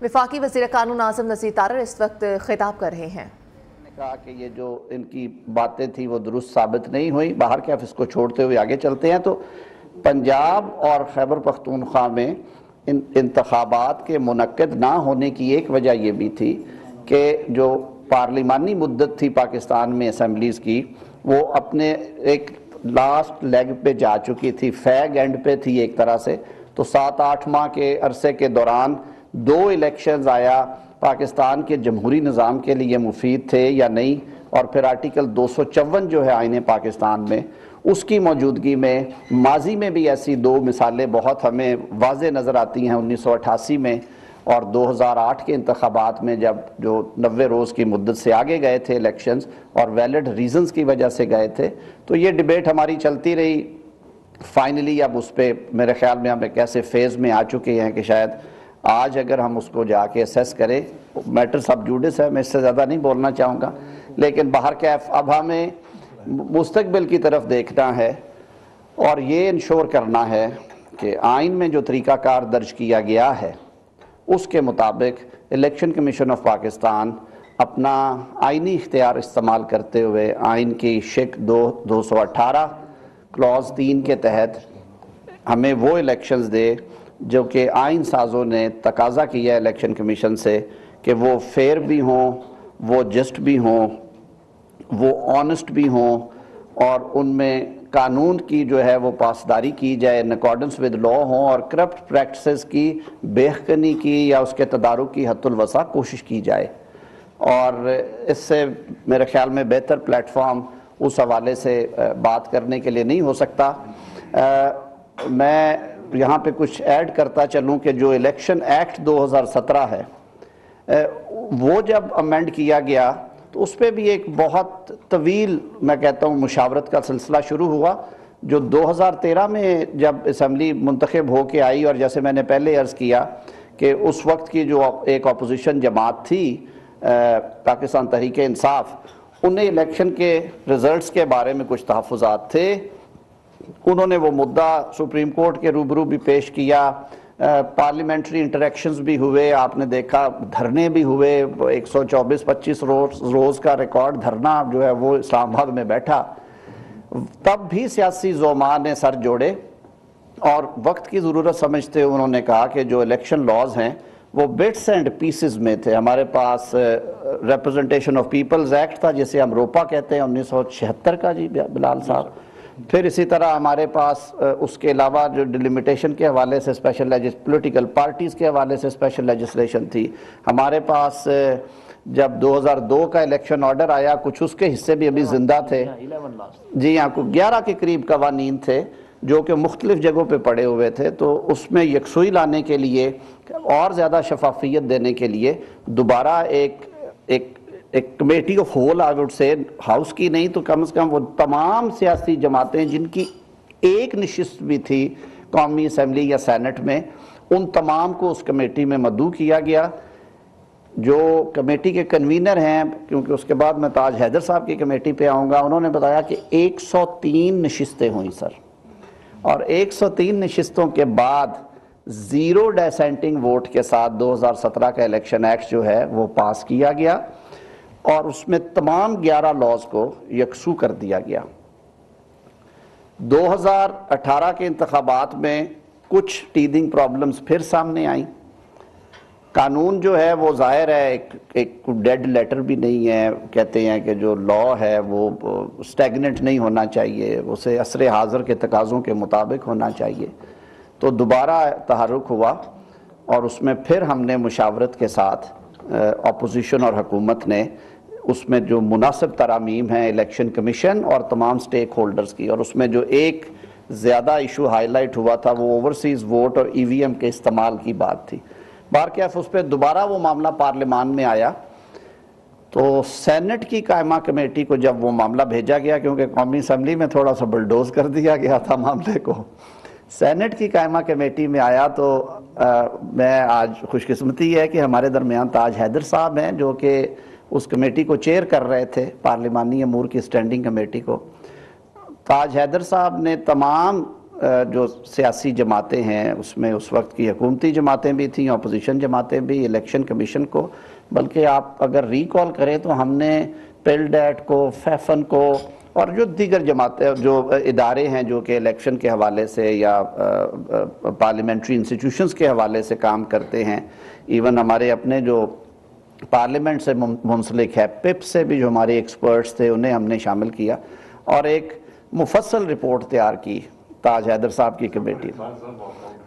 وفاقی وزیر قانون اعظم نذیر تارڑ اس وقت خطاب کر رہے ہیں۔ کہا کہ یہ جو ان کی باتیں تھی وہ درست ثابت نہیں ہوئی، باہر کیف اس کو چھوڑتے ہوئے آگے چلتے ہیں تو پنجاب اور خیبر پختونخوا میں انتخابات کے منعقد نہ ہونے کی ایک وجہ یہ بھی تھی کہ جو پارلیمانی مدت تھی پاکستان میں اسمبلیز کی وہ اپنے ایک لاسٹ لیگ پہ جا چکی تھی، فیگ اینڈ پہ تھی ایک طرح سے، تو 7-8 ماہ کے عرصے کے دوران 2 الیکشنز آیا پاکستان کے جمہوری نظام کے لیے مفید تھے یا نہیں، اور پھر آرٹیکل 254 جو ہے آئین پاکستان میں اس کی موجودگی میں ماضی میں بھی ایسی 2 مثالیں بہت ہمیں واضح نظر آتی ہیں، 1988 میں اور 2008 کے انتخابات میں جب جو 90 روز کی مدت سے آگے گئے تھے الیکشنز اور ویلڈ ریزنز کی وجہ سے گئے تھے، تو یہ ڈیبیٹ ہماری چلتی رہی۔ فائنلی اب اس پہ میرے خیال میں ہم ایک ایسے فیز میں آ چکے ہیں کہ شاید آج اگر ہم اس کو جا کے اسیس کریں، میٹر سب جوڈس ہے، میں اس سے زیادہ نہیں بولنا چاہوں گا، لیکن باہر کیف اب ہمیں مستقبل کی طرف دیکھنا ہے اور یہ انشور کرنا ہے کہ آئین میں جو طریقہ کار درج کیا گیا ہے اس کے مطابق الیکشن کمیشن آف پاکستان اپنا آئینی اختیار استعمال کرتے ہوئے آئین کی شق 218 کلوز 3 کے تحت ہمیں وہ الیکشنز دے جو کہ آئین سازوں نے تقاضا کیا ہے الیکشن کمیشن سے کہ وہ فیئر بھی ہوں، وہ جسٹ بھی ہوں، وہ آنسٹ بھی ہوں، اور ان میں قانون کی جو ہے وہ پاسداری کی جائے، ان اکارڈنس ود لا ہوں، اور کرپٹ پریکٹسز کی بے حقنی کی یا اس کے تدارک کی حد الوسع کوشش کی جائے۔ اور اس سے میرے خیال میں بہتر پلیٹ فارم اس حوالے سے بات کرنے کے لیے نہیں ہو سکتا۔ میں یہاں پہ کچھ ایڈ کرتا چلوں کہ جو الیکشن ایکٹ 2017 ہے وہ جب امینڈ کیا گیا تو اس پہ بھی ایک بہت طویل میں کہتا ہوں مشاورت کا سلسلہ شروع ہوا، جو 2013 میں جب اسمبلی منتخب ہو کے آئی، اور جیسے میں نے پہلے عرض کیا کہ اس وقت کی جو ایک اپوزیشن جماعت تھی پاکستان تحریک انصاف، انہیں الیکشن کے رزلٹس کے بارے میں کچھ تحفظات تھے، انہوں نے وہ مدعا سپریم کورٹ کے روبرو بھی پیش کیا، پارلیمنٹری انٹریکشنز بھی ہوئے، آپ نے دیکھا دھرنے بھی ہوئے، 124-25 روز کا ریکارڈ دھرنا جو ہے وہ اسلام آباد میں بیٹھا۔ تب بھی سیاسی زعماء نے سر جوڑے اور وقت کی ضرورت سمجھتے انہوں نے کہا کہ جو الیکشن لاز ہیں وہ بٹس اینڈ پیسز میں تھے۔ ہمارے پاس ریپرزنٹیشن آف پیپلز ایکٹ تھا جسے ہم روپا کہتے ہیں 1976 کا، جی بلال صاحب، پھر اسی طرح ہمارے پاس اس کے علاوہ جو ڈیلیمیٹیشن کے حوالے سے پولیٹیکل پارٹیز کے حوالے سے اسپیشل لیجسلیشن تھی، ہمارے پاس جب 2002 کا الیکشن آرڈر آیا کچھ اس کے حصے بھی ابھی زندہ تھے، جی ہاں 11 کے قریب قوانین تھے جو کہ مختلف جگہوں پہ پڑے ہوئے تھے، تو اس میں یکسوئی لانے کے لیے اور زیادہ شفافیت دینے کے لیے دوبارہ ایک committee of whole I would say, house کی نہیں تو کم از کم وہ تمام سیاسی جماعتیں جن کی ایک نشست بھی تھی قومی اسمبلی یا سینٹ میں، ان تمام کو اس کمیٹی میں مدعو کیا گیا۔ جو کمیٹی کے کنوینر ہیں، کیونکہ اس کے بعد میں تاج حیدر صاحب کی کمیٹی پہ آؤں گا، انہوں نے بتایا کہ 103 نشستیں ہوئیں سر، اور 103 نشستوں کے بعد 0 ڈیسینٹنگ ووٹ کے ساتھ 2017 کا الیکشن ایکٹ جو ہے وہ پاس کیا گیا، اور اس میں تمام 11 لاز کو یکسو کر دیا گیا۔ 2018 کے انتخابات میں کچھ ٹیدنگ پرابلمز پھر سامنے آئیں۔ قانون جو ہے وہ ظاہر ہے ایک ڈیڈ لیٹر بھی نہیں ہے، کہتے ہیں کہ جو لا ہے وہ سٹیگننٹ نہیں ہونا چاہیے، اسے عصر حاضر کے تقاضوں کے مطابق ہونا چاہیے، تو دوبارہ تحرک ہوا اور اس میں پھر ہم نے مشاورت کے ساتھ اپوزیشن اور حکومت نے اس میں جو مناسب ترامیم ہیں الیکشن کمیشن اور تمام سٹیک ہولڈرز کی، اور اس میں جو ایک زیادہ ایشو ہائی لائٹ ہوا تھا وہ اوورسیز ووٹ اور ای وی ایم کے استعمال کی بات تھی۔ بہرکیف اس پہ دوبارہ وہ معاملہ پارلیمان میں آیا تو سینٹ کی قائمہ کمیٹی کو جب وہ معاملہ بھیجا گیا، کیونکہ قومی اسمبلی میں تھوڑا سا بلڈوز کر دیا گیا تھا معاملے کو، سینٹ کی قائمہ کمیٹی میں آیا تو میں آج خوش قسمتی ہے کہ ہمارے درمیان تاج حیدر صاحب ہیں جو کہ اس کمیٹی کو چیئر کر رہے تھے، پارلیمانی امور کی اسٹینڈنگ کمیٹی کو۔ تاج حیدر صاحب نے تمام جو سیاسی جماعتیں ہیں اس میں اس وقت کی حکومتی جماعتیں بھی تھیں، اپوزیشن جماعتیں بھی، الیکشن کمیشن کو، بلکہ آپ اگر ریکال کریں تو ہم نے پیلڈیٹ کو، فیفن کو اور جو دیگر جماعتیں جو ادارے ہیں جو کہ الیکشن کے حوالے سے یا پارلیمنٹری انسٹیٹیوشنز کے حوالے سے کام کرتے ہیں، ایون ہمارے اپنے جو پارلیمنٹ سے منسلک ہے پپ سے بھی جو ہمارے ایکسپرٹس تھے انہیں ہم نے شامل کیا اور ایک مفصل رپورٹ تیار کی تاج حیدر صاحب کی کمیٹی میں۔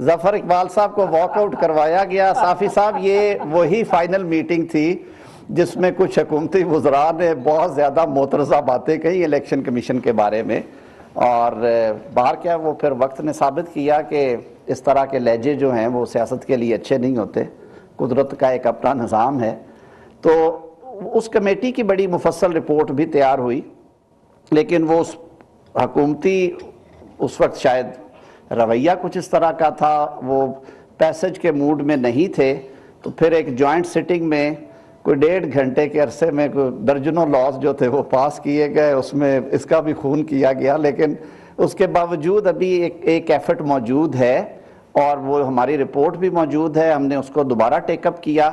ظفر اقبال صاحب کو واک آؤٹ کروایا گیا۔ صافی صاحب یہ وہی فائنل میٹنگ تھی جس میں کچھ حکومتی وزراء نے بہت زیادہ معترضہ باتیں کہیں الیکشن کمیشن کے بارے میں، اور باہر کیا وہ پھر وقت نے ثابت کیا کہ اس طرح کے لہجے جو ہیں وہ سیاست کے لیے اچھے نہیں ہوتے، قدرت کا ایک اپنا نظام ہے۔ تو اس کمیٹی کی بڑی مفصل رپورٹ بھی تیار ہوئی، لیکن وہ حکومتی اس وقت شاید رویہ کچھ اس طرح کا تھا، وہ پیسج کے موڈ میں نہیں تھے، تو پھر ایک جوائنٹ سٹنگ میں کوئی 1.5 گھنٹے کے عرصے میں درجنوں لاز جو تھے وہ پاس کیے گئے، اس میں اس کا بھی خون کیا گیا، لیکن اس کے باوجود ابھی ایک ایفرٹ موجود ہے اور وہ ہماری رپورٹ بھی موجود ہے۔ ہم نے اس کو دوبارہ ٹیک اپ کیا،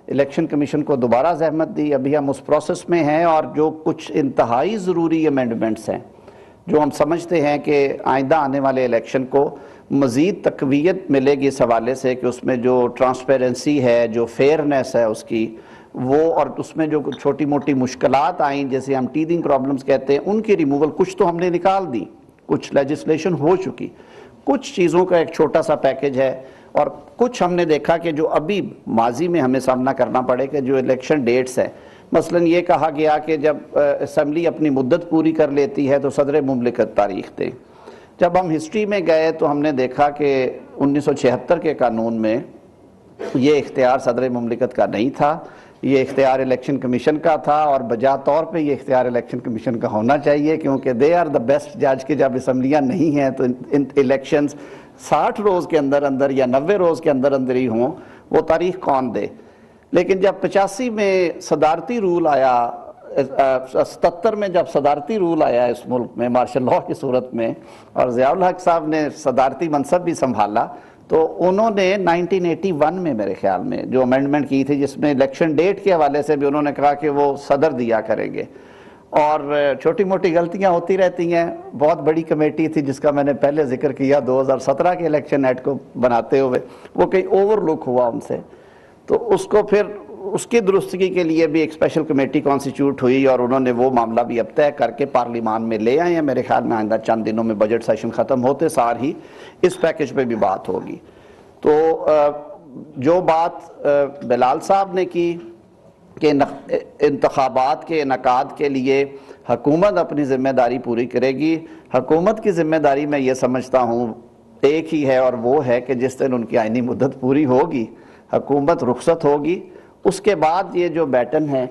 الیکشن کمیشن کو دوبارہ زحمت دی، ابھی ہم اس پروسیس میں ہیں، اور جو کچھ انتہائی ضروری امینڈمنٹس ہیں جو ہم سمجھتے ہیں کہ آئندہ آنے والے الیکشن کو مزید تقویت ملے گی اس حوالے سے کہ اس میں جو ٹرانسپیرنسی ہے، جو فیئرنیس ہے اس کی وہ، اور اس میں جو چھوٹی موٹی مشکلات آئیں جیسے ہم ٹیدنگ پرابلمز کہتے ہیں ان کی ریموول کچھ تو ہم نے نکال دی، کچھ لیجسلیشن ہو چکی، کچھ چیزوں کا ایک چھوٹا سا پیکج ہے، اور کچھ ہم نے دیکھا کہ جو ابھی ماضی میں ہمیں سامنا کرنا پڑے کہ جو الیکشن ڈیٹس ہیں، مثلا یہ کہا گیا کہ جب اسمبلی اپنی مدت پوری کر لیتی ہے تو صدر مملکت تاریخ دے۔ جب ہم ہسٹری میں گئے تو ہم نے دیکھا کہ 1976 کے قانون میں یہ اختیار صدر مملکت کا نہیں تھا، یہ اختیار الیکشن کمیشن کا تھا، اور بجا طور پہ یہ اختیار الیکشن کمیشن کا ہونا چاہیے کیونکہ دے آر دا بیسٹ جج کہ جب اسمبلیاں نہیں ہیں تو الیکشنز 60 روز کے اندر اندر یا 90 روز کے اندر اندر ہی ہوں، وہ تاریخ کون دے۔ لیکن جب 85 میں صدارتی رول آیا، 77 میں جب صدارتی رول آیا اس ملک میں مارشل لاء کی صورت میں، اور ضیاء الحق صاحب نے صدارتی منصب بھی سنبھالا، تو انہوں نے 1981 میں میرے خیال میں جو امینڈمنٹ کی تھی جس میں الیکشن ڈیٹ کے حوالے سے بھی انہوں نے کہا کہ وہ صدر دیا کریں گے، اور چھوٹی موٹی غلطیاں ہوتی رہتی ہیں۔ بہت بڑی کمیٹی تھی جس کا میں نے پہلے ذکر کیا 2017 کے الیکشن ایکٹ کو بناتے ہوئے، وہ کہیں اوور لک ہوا ان سے، تو اس کو پھر اس کی درستگی کے لیے بھی ایک اسپیشل کمیٹی کانسٹیٹیوٹ ہوئی، اور انہوں نے وہ معاملہ بھی اب طے کر کے پارلیمان میں لے آئے ہیں۔ میرے خیال میں آئندہ چند دنوں میں بجٹ سیشن ختم ہوتے سار ہی اس پیکج پہ بھی بات ہوگی۔ تو جو بات بلال صاحب نے کی کہ انتخابات کے انعقاد کے لیے حکومت اپنی ذمہ داری پوری کرے گی، حکومت کی ذمہ داری میں یہ سمجھتا ہوں ایک ہی ہے، اور وہ ہے کہ جس دن ان کی آئینی مدت پوری ہوگی حکومت رخصت ہوگی، اس کے بعد یہ جو بیٹن ہے،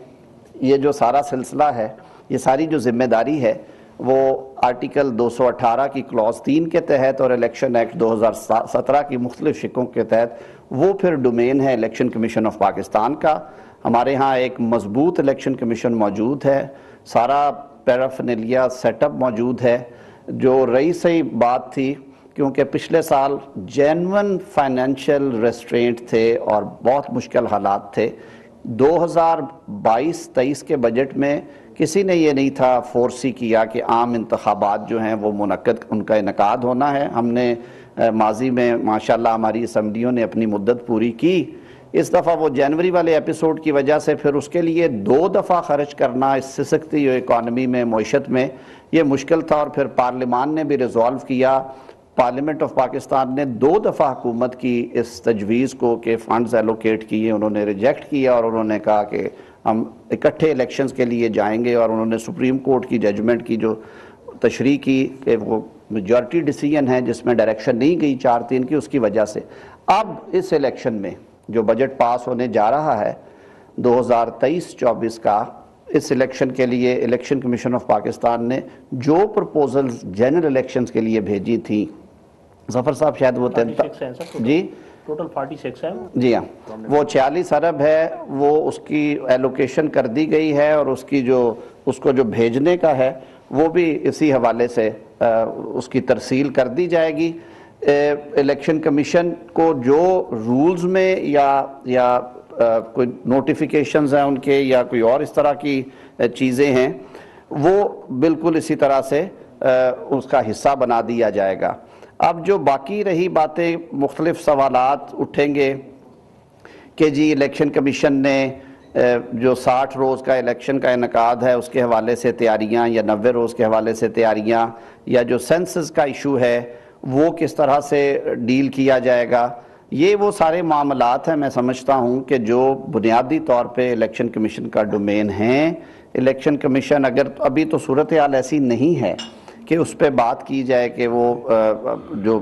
یہ جو سارا سلسلہ ہے، یہ ساری جو ذمہ داری ہے وہ آرٹیکل 218 کی کلوز 3 کے تحت اور الیکشن ایکٹ 2017 کی مختلف شقوں کے تحت وہ پھر ڈومین ہے الیکشن کمیشن آف پاکستان کا۔ ہمارے ہاں ایک مضبوط الیکشن کمیشن موجود ہے، سارا پیرافرنیلیا سیٹ اپ موجود ہے۔ جو رہی صحیح بات تھی کیونکہ پچھلے سال جینون فائنینشیل ریسٹرینٹ تھے اور بہت مشکل حالات تھے۔ 2022-23 کے بجٹ میں کسی نے یہ نہیں تھا فورسی کیا کہ عام انتخابات جو ہیں وہ ان کا انعقاد ہونا ہے۔ ہم نے ماضی میں ماشاءاللہ ہماری اسمبلیوں نے اپنی مدت پوری کی، اس دفعہ وہ جنوری والے ایپیسوڈ کی وجہ سے پھر اس کے لیے 2 دفعہ خرچ کرنا اس سسکتی اکانومی میں، معیشت میں، یہ مشکل تھا، اور پھر پارلیمان نے بھی ریزولو کیا، پارلیمنٹ آف پاکستان نے 2 دفعہ حکومت کی اس تجویز کو کہ فنڈز ایلوکیٹ کیے، انہوں نے ریجیکٹ کیا، اور انہوں نے کہا کہ ہم اکٹھے الیکشنز کے لیے جائیں گے، اور انہوں نے سپریم کورٹ کی ججمنٹ کی جو تشریح کی کہ وہ میجورٹی ڈیسیژن ہے جس میں ڈائریکشن نہیں گئی 4-3 کی، اس کی وجہ سے اب اس الیکشن میں جو بجٹ پاس ہونے جا رہا ہے 2023-24 کا، اس الیکشن کے لیے الیکشن کمیشن آف پاکستان نے جو پرپوزلز جنرل الیکشنز کے لیے بھیجی تھیں، ظفر صاحب شاید وہ جی ٹوٹل 46 ہے، جی ہاں، وہ 46 ارب ہے، وہ اس کی ایلوکیشن کر دی گئی ہے، اور اس کو جو بھیجنے کا ہے وہ بھی اسی حوالے سے اس کی ترسیل کر دی جائے گی۔ الیکشن کمیشن کو جو رولز میں یا کوئی نوٹیفیکیشنز ہیں ان کے یا کوئی اور اس طرح کی چیزیں ہیں وہ بالکل اسی طرح سے اس کا حصہ بنا دیا جائے گا۔ اب جو باقی رہی باتیں، مختلف سوالات اٹھیں گے کہ جی الیکشن کمیشن نے جو 60 روز کا الیکشن کا انعقاد ہے اس کے حوالے سے تیاریاں، یا 90 روز کے حوالے سے تیاریاں، یا جو سینسز کا ایشو ہے وہ کس طرح سے ڈیل کیا جائے گا، یہ وہ سارے معاملات ہیں میں سمجھتا ہوں کہ جو بنیادی طور پہ الیکشن کمیشن کا ڈومین ہیں۔ الیکشن کمیشن اگر ابھی تو صورتحال ایسی نہیں ہے کہ اس پہ بات کی جائے کہ وہ جو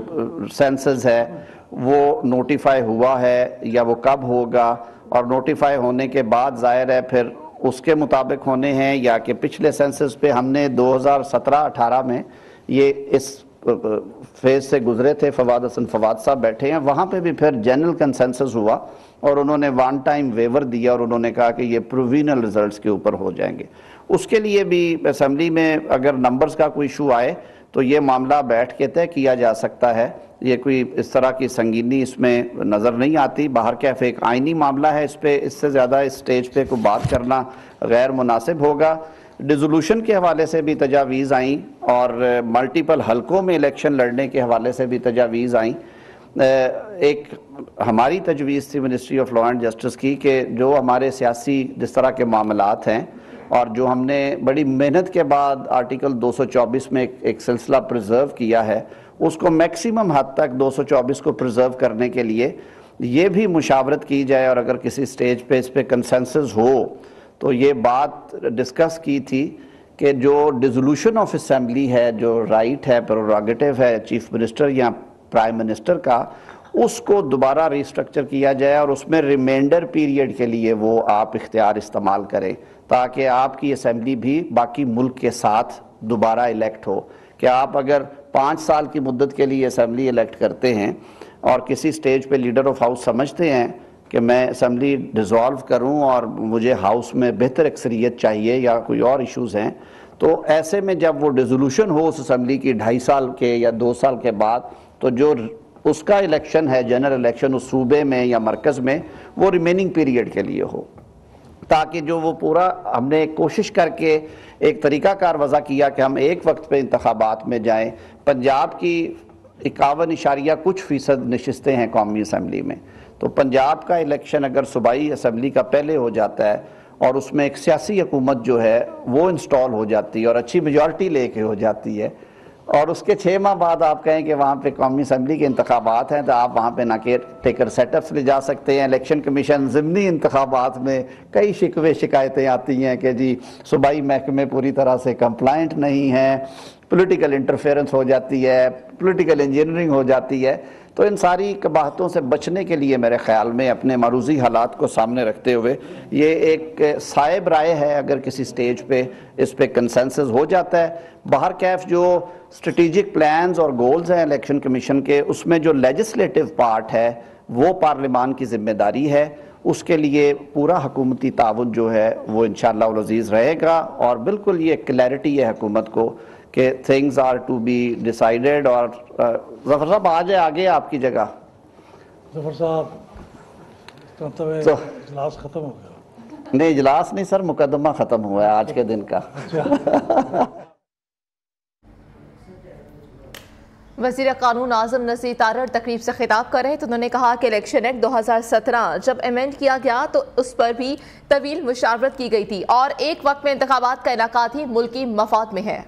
سینسز ہے وہ نوٹیفائی ہوا ہے یا وہ کب ہوگا، اور نوٹیفائی ہونے کے بعد ظاہر ہے پھر اس کے مطابق ہونے ہیں، یا کہ پچھلے سینسز پہ ہم نے 2017-18 میں یہ اس فیز سے گزرے تھے، فواد حسن فواد صاحب بیٹھے ہیں، وہاں پہ بھی پھر جنرل کنسنسس ہوا اور انہوں نے وان ٹائم ویور دیا اور انہوں نے کہا کہ یہ پرووینل ریزلٹس کے اوپر ہو جائیں گے۔ اس کے لیے بھی اسمبلی میں اگر نمبرز کا کوئی ایشو آئے تو یہ معاملہ بیٹھ کے طے کیا جا سکتا ہے، یہ کوئی اس طرح کی سنگینی اس میں نظر نہیں آتی۔ باہر کیف ایک آئینی معاملہ ہے، اس پہ اس سے زیادہ اس سٹیج پہ کوئی بات کرنا غیر مناسب ہوگا۔ ڈیزولوشن کے حوالے سے بھی تجاویز آئیں اور ملٹیپل حلقوں میں الیکشن لڑنے کے حوالے سے بھی تجاویز آئیں۔ ایک ہماری تجویز تھی ministry of law and justice کی کہ جو ہمارے سیاسی جس طرح کے معاملات ہیں اور جو ہم نے بڑی محنت کے بعد آرٹیکل 224 میں ایک سلسلہ پریزرو کیا ہے، اس کو میکسیمم حد تک 224 کو پریزرو کرنے کے لیے یہ بھی مشاورت کی جائے، اور اگر کسی سٹیج پہ اس پہ کنسنسس ہو تو یہ بات ڈسکس کی تھی کہ جو ڈیزولوشن آف اسمبلی ہے، جو رائٹ ہے، پروراگیٹو ہے چیف منسٹر یا پرائم منسٹر کا، اس کو دوبارہ ریسٹرکچر کیا جائے اور اس میں ریمائنڈر پیریڈ کے لیے وہ آپ اختیار استعمال کریں تاکہ آپ کی اسمبلی بھی باقی ملک کے ساتھ دوبارہ الیکٹ ہو۔ کہ آپ اگر 5 سال کی مدت کے لیے اسمبلی الیکٹ کرتے ہیں اور کسی سٹیج پہ لیڈر آف ہاؤس سمجھتے ہیں کہ میں اسمبلی ڈیزالو کروں اور مجھے ہاؤس میں بہتر اکثریت چاہیے یا کوئی اور ایشوز ہیں، تو ایسے میں جب وہ ڈیزولوشن ہو اس اسمبلی کی 2.5 سال کے یا 2 سال کے بعد، تو جو اس کا الیکشن ہے جنرل الیکشن اس صوبے میں یا مرکز میں، وہ ریمیننگ پیریڈ کے لیے ہو، تاکہ جو وہ پورا ہم نے کوشش کر کے ایک طریقہ کار وضع کیا کہ ہم ایک وقت پہ انتخابات میں جائیں۔ پنجاب کی 51% نشستیں ہیں قومی اسمبلی میں، تو پنجاب کا الیکشن اگر صوبائی اسمبلی کا پہلے ہو جاتا ہے اور اس میں ایک سیاسی حکومت جو ہے وہ انسٹال ہو جاتی ہے اور اچھی میجورٹی لے کے ہو جاتی ہے، اور اس کے 6 ماہ بعد آپ کہیں کہ وہاں پہ قومی اسمبلی کے انتخابات ہیں، تو آپ وہاں پہ نہ کہ ٹیکر سیٹ اپس لے جا سکتے ہیں۔ الیکشن کمیشن ضمنی انتخابات میں کئی شکایتیں آتی ہیں کہ جی صوبائی محکمے پوری طرح سے کمپلائنٹ نہیں ہیں، پولیٹیکل انٹرفیئرنس ہو جاتی ہے، پولیٹیکل انجینئرنگ ہو جاتی ہے۔ تو ان ساری قباحتوں سے بچنے کے لیے میرے خیال میں اپنے معروضی حالات کو سامنے رکھتے ہوئے یہ ایک صائب رائے ہے، اگر کسی سٹیج پہ اس پہ کنسنسس ہو جاتا ہے۔ باہر کیف جو اسٹریٹجک پلانز اور گولز ہیں الیکشن کمیشن کے، اس میں جو لیجسلیٹو پارٹ ہے وہ پارلیمان کی ذمہ داری ہے، اس کے لیے پورا حکومتی تعاون جو ہے وہ انشاءاللہ العزیز رہے گا، اور بالکل یہ کلیئرٹی ہے حکومت کو کہ things are to be decided۔ اور ظفر صاحب آ جائے آگے آپ کی جگہ۔ ظفر صاحب اجلاس ختم ہو گیا؟ نہیں اجلاس نہیں سر، مقدمہ ختم ہوا ہے آج کے دن کا۔ وزیر قانون اعظم نذیر تارڑ تقریب سے خطاب کر رہے تو انہوں نے کہا کہ الیکشن ایکٹ 2017 جب ایمینڈ کیا گیا تو اس پر بھی طویل مشاورت کی گئی تھی، اور ایک وقت میں انتخابات کا انعقاد ہی ملکی مفاد میں ہے۔